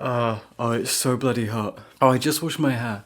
Oh, it's so bloody hot. Oh, I just washed my hair.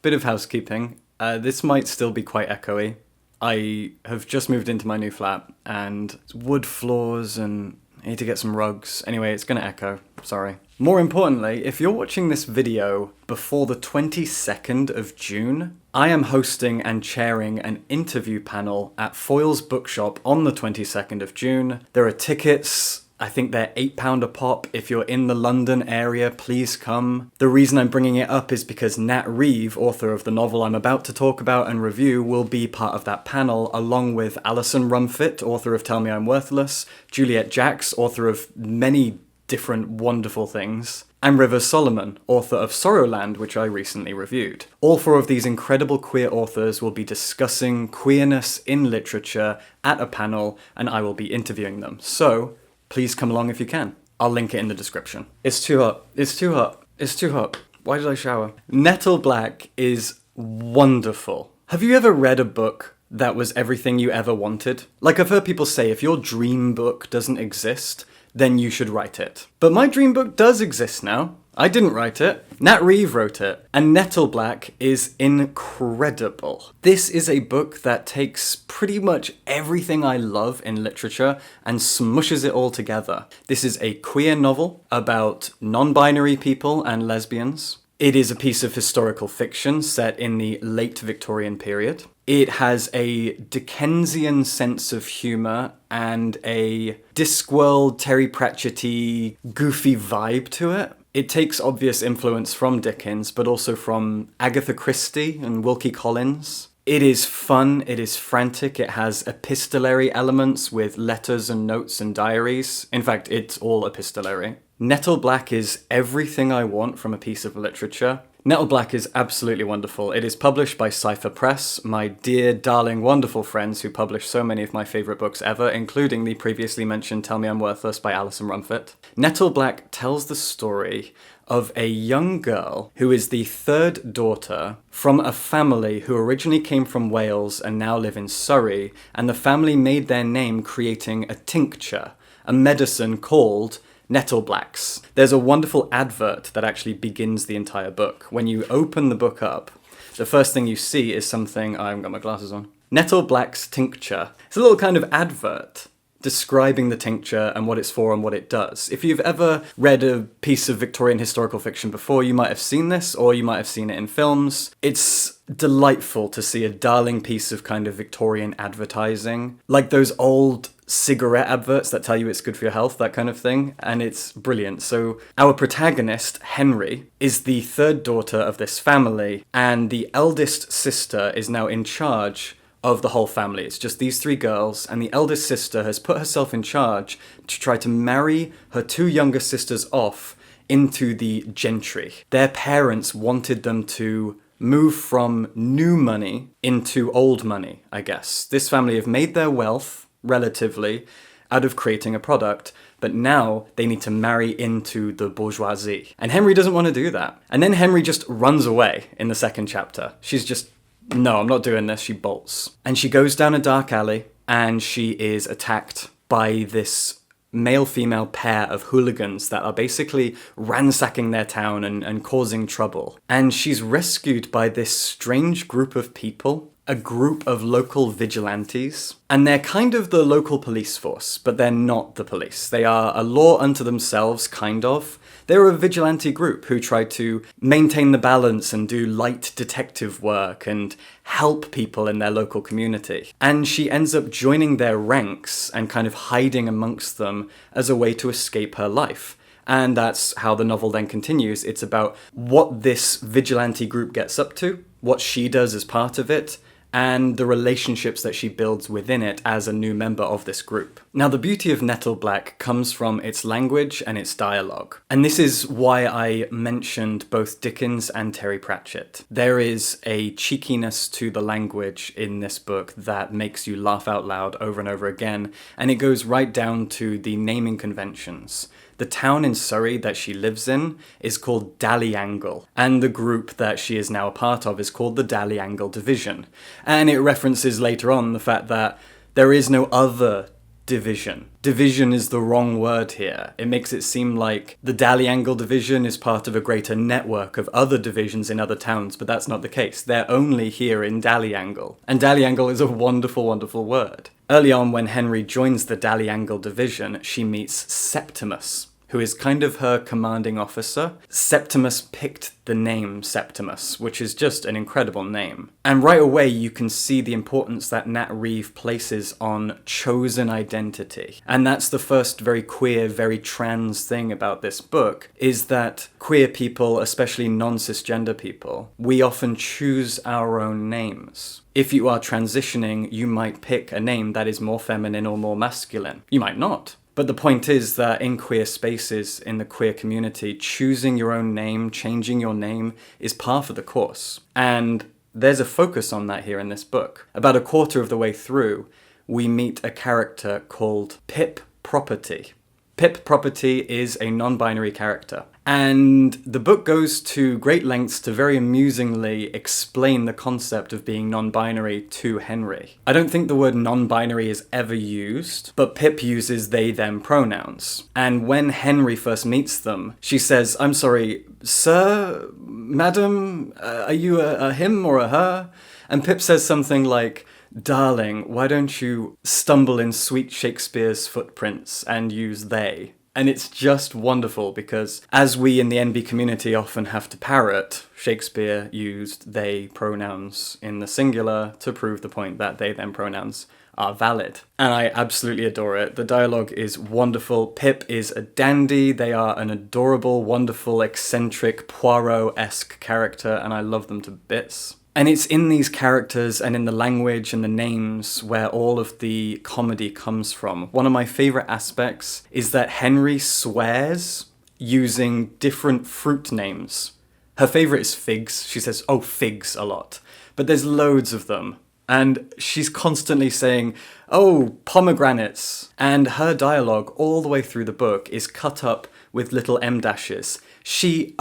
Bit of housekeeping. This might still be quite echoey. I have just moved into my new flat and wood floors and I need to get some rugs. Anyway, it's gonna echo. Sorry. More importantly, if you're watching this video before the 22nd of June, I am hosting and chairing an interview panel at Foyle's Bookshop on the 22nd of June. There are tickets. I think they're £8 a pop. If you're in the London area, please come. The reason I'm bringing it up is because Nat Reeve, author of the novel I'm about to talk about and review, will be part of that panel, along with Alison Rumfitt, author of Tell Me I'm Worthless, Juliet Jacks, author of many different wonderful things, and River Solomon, author of Sorrowland, which I recently reviewed. All four of these incredible queer authors will be discussing queerness in literature at a panel, and I will be interviewing them. So, please come along if you can. I'll link it in the description. It's too hot. It's too hot. It's too hot. Why did I shower? Nettleblack is wonderful. Have you ever read a book that was everything you ever wanted? Like, I've heard people say, if your dream book doesn't exist, then you should write it. But my dream book does exist now. I didn't write it. Nat Reeve wrote it. And Nettleblack is incredible. This is a book that takes pretty much everything I love in literature and smushes it all together. This is a queer novel about non-binary people and lesbians. It is a piece of historical fiction set in the late Victorian period. It has a Dickensian sense of humour and a Discworld, Terry Pratchett-y, goofy vibe to it. It takes obvious influence from Dickens, but also from Agatha Christie and Wilkie Collins. It is fun, it is frantic, it has epistolary elements with letters and notes and diaries. In fact, it's all epistolary. Nettleblack is everything I want from a piece of literature. Nettleblack is absolutely wonderful. It is published by Cypher Press, my dear, darling, wonderful friends who publish so many of my favourite books ever, including the previously mentioned Tell Me I'm Worthless by Alison Rumfitt. Nettleblack tells the story of a young girl who is the third daughter from a family who originally came from Wales and now live in Surrey, and the family made their name creating a tincture, a medicine called Nettleblacks. There's a wonderful advert that actually begins the entire book. When you open the book up, the first thing you see is something... I haven't got my glasses on. Nettleblack's tincture. It's a little kind of advert describing the tincture and what it's for and what it does. If you've ever read a piece of Victorian historical fiction before, you might have seen this, or you might have seen it in films. It's delightful to see a darling piece of kind of Victorian advertising, like those old cigarette adverts that tell you it's good for your health, that kind of thing, and it's brilliant. So our protagonist, Henry, is the third daughter of this family, and the eldest sister is now in charge of the whole family. It's just these three girls, and the eldest sister has put herself in charge to try to marry her two younger sisters off into the gentry. Their parents wanted them to move from new money into old money, I guess. This family have made their wealth, relatively, out of creating a product, but now they need to marry into the bourgeoisie. And Henry doesn't want to do that. And then Henry just runs away in the second chapter. She's just, no, I'm not doing this. She bolts. And she goes down a dark alley, and she is attacked by this male-female pair of hooligans that are basically ransacking their town and causing trouble. And she's rescued by this strange group of people, a group of local vigilantes. And they're kind of the local police force, but they're not the police. They are a law unto themselves, kind of. They're a vigilante group who try to maintain the balance and do light detective work and help people in their local community. And she ends up joining their ranks and kind of hiding amongst them as a way to escape her life. And that's how the novel then continues. It's about what this vigilante group gets up to, what she does as part of it, and the relationships that she builds within it as a new member of this group. Now, the beauty of Nettleblack comes from its language and its dialogue. And this is why I mentioned both Dickens and Terry Pratchett. There is a cheekiness to the language in this book that makes you laugh out loud over and over again, and it goes right down to the naming conventions. The town in Surrey that she lives in is called Dallyangle, and the group that she is now a part of is called the Dallyangle Division. And it references later on the fact that there is no other division. Division is the wrong word here. It makes it seem like the Daliangle division is part of a greater network of other divisions in other towns, but that's not the case. They're only here in Daliangle. And Daliangle is a wonderful, wonderful word. Early on, when Henry joins the Daliangle division, she meets Septimus, who is kind of her commanding officer. Septimus picked the name Septimus, which is just an incredible name. And right away you can see the importance that Nat Reeve places on chosen identity. And that's the first very queer, very trans thing about this book, is that queer people, especially non-cisgender people, we often choose our own names. If you are transitioning, you might pick a name that is more feminine or more masculine. You might not. But the point is that in queer spaces, in the queer community, choosing your own name, changing your name, is par of the course. And there's a focus on that here in this book. About a quarter of the way through, we meet a character called Pip Property. Pip Property is a non-binary character. And the book goes to great lengths to very amusingly explain the concept of being non-binary to Henry. I don't think the word non-binary is ever used, but Pip uses they-them pronouns. And when Henry first meets them, she says, "I'm sorry, sir, madam, are you a him or a her?" And Pip says something like, "Darling, why don't you stumble in sweet Shakespeare's footprints and use they?" And it's just wonderful because, as we in the NB community often have to parrot, Shakespeare used they pronouns in the singular to prove the point that they-them pronouns are valid. And I absolutely adore it. The dialogue is wonderful. Pip is a dandy. They are an adorable, wonderful, eccentric, Poirot-esque character, and I love them to bits. And it's in these characters and in the language and the names where all of the comedy comes from. One of my favourite aspects is that Henry swears using different fruit names. Her favourite is figs. She says, "Oh, figs," a lot. But there's loads of them. And she's constantly saying, "Oh, pomegranates." And her dialogue all the way through the book is cut up with little M-dashes. She,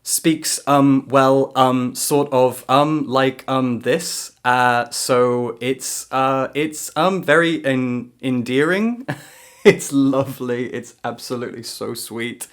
speaks, well, sort of, like, this. So it's very endearing. It's lovely. It's absolutely so sweet.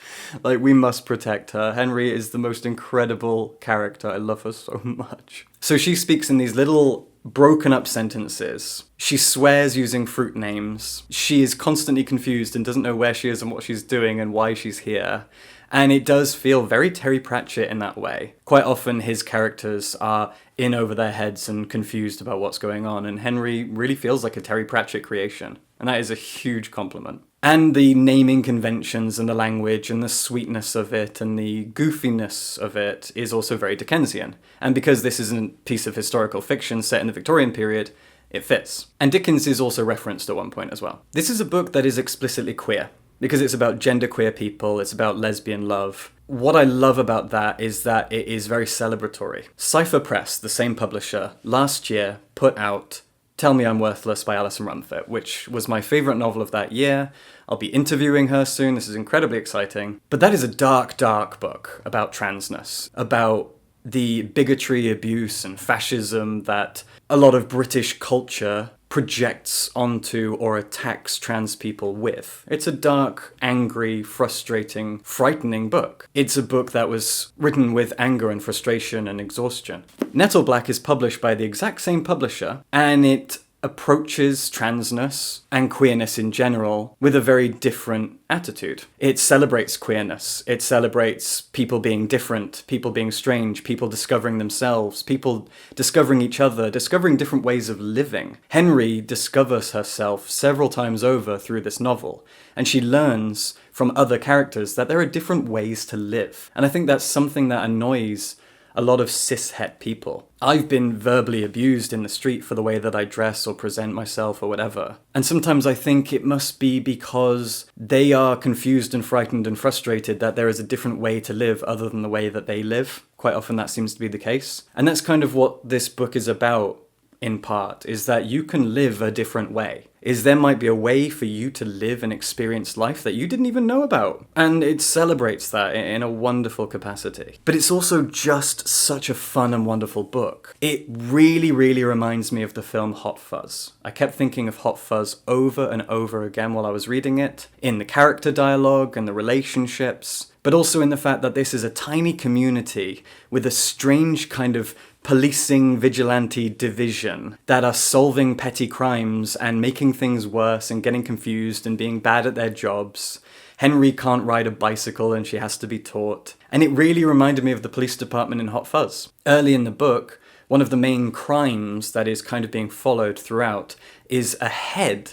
Like, we must protect her. Henry is the most incredible character. I love her so much. So she speaks in these little broken up sentences. She swears using fruit names. She is constantly confused and doesn't know where she is and what she's doing and why she's here. And it does feel very Terry Pratchett in that way. Quite often his characters are in over their heads and confused about what's going on, and Henry really feels like a Terry Pratchett creation. And that is a huge compliment. And the naming conventions and the language and the sweetness of it and the goofiness of it is also very Dickensian. And because this is a piece of historical fiction set in the Victorian period, it fits. And Dickens is also referenced at one point as well. This is a book that is explicitly queer, because it's about genderqueer people, it's about lesbian love. What I love about that is that it is very celebratory. Cypher Press, the same publisher, last year put out Tell Me I'm Worthless by Alison Rumford, which was my favourite novel of that year. I'll be interviewing her soon, this is incredibly exciting. But that is a dark, dark book about transness, about the bigotry, abuse and fascism that a lot of British culture projects onto or attacks trans people with. It's a dark, angry, frustrating, frightening book. It's a book that was written with anger and frustration and exhaustion. Nettleblack is published by the exact same publisher, and it approaches transness and queerness in general with a very different attitude. It celebrates queerness. It celebrates people being different, people being strange, people discovering themselves, people discovering each other, discovering different ways of living. Henry discovers herself several times over through this novel, and she learns from other characters that there are different ways to live. And I think that's something that annoys a lot of cis-het people. I've been verbally abused in the street for the way that I dress or present myself or whatever. And sometimes I think it must be because they are confused and frightened and frustrated that there is a different way to live other than the way that they live. Quite often that seems to be the case. And that's kind of what this book is about. in part, is that you can live a different way. There might be a way for you to live and experience life that you didn't even know about. And it celebrates that in a wonderful capacity. But it's also just such a fun and wonderful book. It really, really reminds me of the film Hot Fuzz. I kept thinking of Hot Fuzz over and over again while I was reading it, in the character dialogue and the relationships, but also in the fact that this is a tiny community with a strange kind of policing vigilante division that are solving petty crimes and making things worse and getting confused and being bad at their jobs. Henry can't ride a bicycle and she has to be taught. And it really reminded me of the police department in Hot Fuzz. Early in the book, one of the main crimes that is kind of being followed throughout is a head.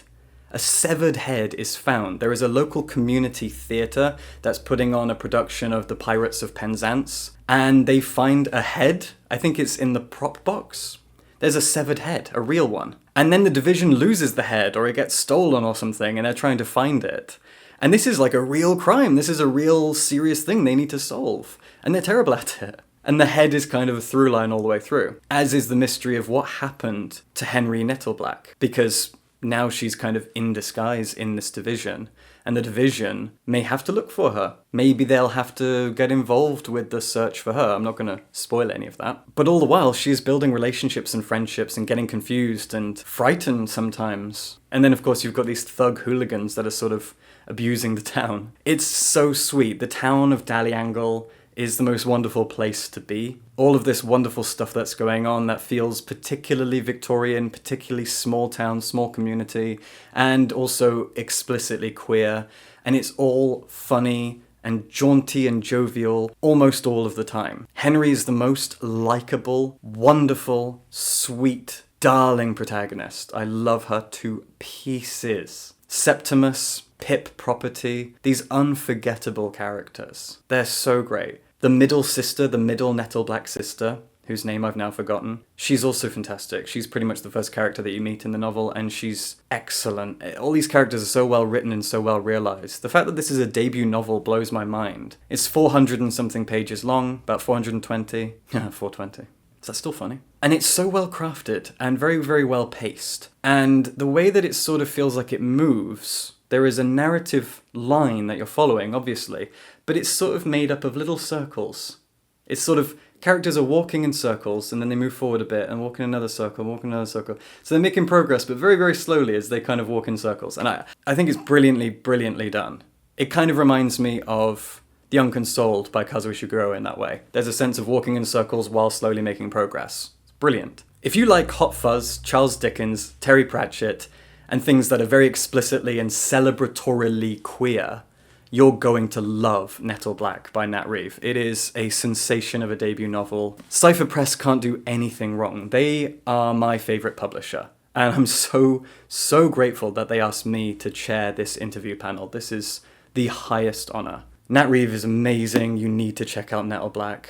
A severed head is found. There is a local community theatre that's putting on a production of The Pirates of Penzance, and they find a head. I think it's in the prop box. There's a severed head, a real one. And then the division loses the head, or it gets stolen or something, and they're trying to find it. And this is like a real crime. This is a real serious thing they need to solve. And they're terrible at it. And the head is kind of a through line all the way through, as is the mystery of what happened to Henry Nettleblack. Because now she's kind of in disguise in this division, and the division may have to look for her. Maybe they'll have to get involved with the search for her. I'm not going to spoil any of that. But all the while, she's building relationships and friendships and getting confused and frightened sometimes. And then, of course, you've got these thug hooligans that are sort of abusing the town. It's so sweet. The town of Daliangle is the most wonderful place to be. All of this wonderful stuff that's going on that feels particularly Victorian, particularly small town, small community, and also explicitly queer. And it's all funny and jaunty and jovial almost all of the time. Henry is the most likable, wonderful, sweet, darling protagonist. I love her to pieces. Septimus, Pip Property, these unforgettable characters. They're so great. The middle sister, the middle Nettleblack sister, whose name I've now forgotten, she's also fantastic. She's pretty much the first character that you meet in the novel, and she's excellent. All these characters are so well written and so well realised. The fact that this is a debut novel blows my mind. It's 400 and something pages long, about 420. 420. Is that still funny? And it's so well crafted and very, very well paced. And the way that it sort of feels like it moves, there is a narrative line that you're following, obviously, but it's sort of made up of little circles. It's sort of, characters are walking in circles, and then they move forward a bit, and walk in another circle, walk in another circle. So they're making progress, but very, very slowly as they kind of walk in circles. And I think it's brilliantly, brilliantly done. It kind of reminds me of The Unconsoled by Kazuo Ishiguro in that way. There's a sense of walking in circles while slowly making progress. It's brilliant. If you like Hot Fuzz, Charles Dickens, Terry Pratchett, and things that are very explicitly and celebratorily queer, you're going to love Nettleblack by Nat Reeve. It is a sensation of a debut novel. Cypher Press can't do anything wrong. They are my favourite publisher. And I'm so, so grateful that they asked me to chair this interview panel. This is the highest honour. Nat Reeve is amazing. You need to check out Nettleblack.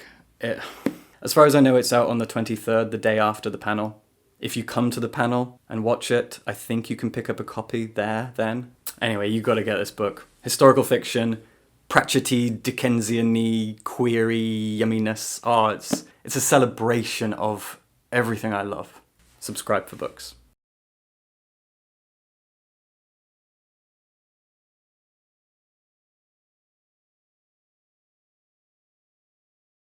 As far as I know, it's out on the 23rd, the day after the panel. If you come to the panel and watch it, I think you can pick up a copy there then. Anyway, you got to get this book. Historical fiction, Pratchett-y, Dickensian-y, queery yumminess. Oh, it's a celebration of everything I love. Subscribe for books.